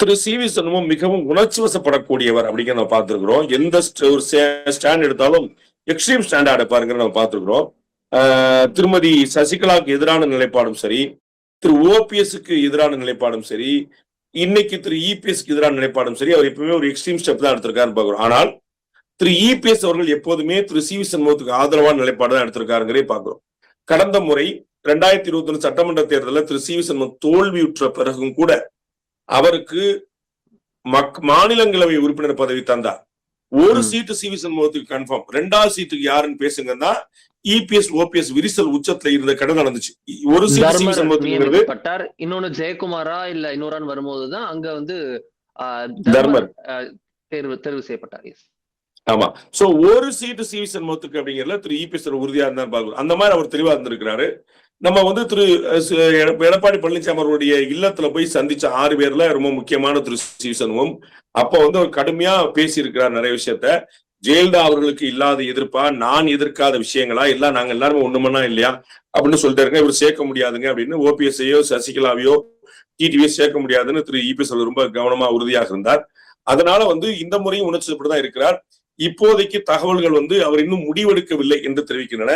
திரு C V Shanmugam மிகவும் உணர்ச்சி வசப்படக்கூடியவர் அப்படிங்கிற நம்ம பார்த்திருக்கிறோம். எந்த ஒரு ஸ்டாண்ட் எடுத்தாலும் எக்ஸ்ட்ரீம் ஸ்டாண்டா எடுப்பாருங்கிற நம்ம பார்த்திருக்கிறோம். திருமதி சசிகலாவுக்கு எதிரான நிலைப்பாடும் சரி, திரு ஓபிஎஸ்க்கு எதிரான நிலைப்பாடும் சரி, இன்னைக்கு திரு இபிஎஸ்க்கு எதிரான நிலைப்பாடும் சரி, அவர் எப்பவுமே ஒரு எக்ஸ்ட்ரீம் ஸ்டெப் தான் எடுத்திருக்காருன்னு பார்க்கிறோம். ஆனால் திரு இபிஎஸ் அவர்கள் எப்போதுமே திரு சி வி சண்முகத்துக்கு ஆதரவான நிலைப்பாடு தான் எடுத்திருக்காருங்கிறே பார்க்கிறோம். கடந்த முறை 2021 சட்டமன்ற தேர்தலில் திரு சி வி சண்முகம் தோல்வியுற்ற பிறகும் கூட அவருக்கு மாநிலங்களவை உறுப்பினர் பதவி தந்தார். ஒரு சீட்டு சி வி சண்முகத்துக்கு கன்ஃபார்ம், 2வது சீட்டுக்கு யாருன்னு பேசுங்கன்னா இபிஎஸ் ஓபிஎஸ் விரிசல் உச்சத்துல இருந்த கடை நடந்துச்சு. ஒரு சீட்டு சி வி சண்முகத்துக்கு, இன்னொன்னு ஜெயக்குமாரா இல்ல இன்னொரு வரும்போதுதான் அங்க வந்து தர்மர் தேர்வு செய்யப்பட்டார். ஆமா. சோ ஒரு சீட்டு சி வி சண்முகத்துக்கு அப்படிங்கறதுல திரு இபிஎஸ் உறுதியா இருந்தா பார்க்கணும். அந்த மாதிரி அவர் தெளிவா இருந்திருக்கிறாரு. நம்ம வந்து திரு எடப்பாடி பழனிசாமி அவருடைய இல்லத்துல போய் சந்திச்ச 6 பேர்ல ரொம்ப முக்கியமான திரு சி வி சண்முகம். அப்ப வந்து அவர் கடுமையா பேசி இருக்கிறார் நிறைய விஷயத்த. ஜெயலலிதா அவர்களுக்கு இல்லாத எதிர்ப்பா, நான் எதிர்க்காத விஷயங்களா, இல்ல நாங்க எல்லாருமே ஒண்ணுமன்னா இல்லையா அப்படின்னு சொல்லிட்டு இருக்க, இவர் சேர்க்க முடியாதுங்க அப்படின்னு ஓபிஎஸ்ஐயோ சசிகலாவையோ டிடிவியோ சேர்க்க முடியாதுன்னு திரு இபிஎஸ் ரொம்ப கவனமா உறுதியாக இருந்தார். அதனால வந்து இந்த முறையும் உணர்ச்சிப்பட்டுதான் இருக்கிறார். இப்போதைக்கு தகவல்கள் வந்து அவர் இன்னும் முடிவெடுக்கவில்லை என்று தெரிவிக்கின்றன.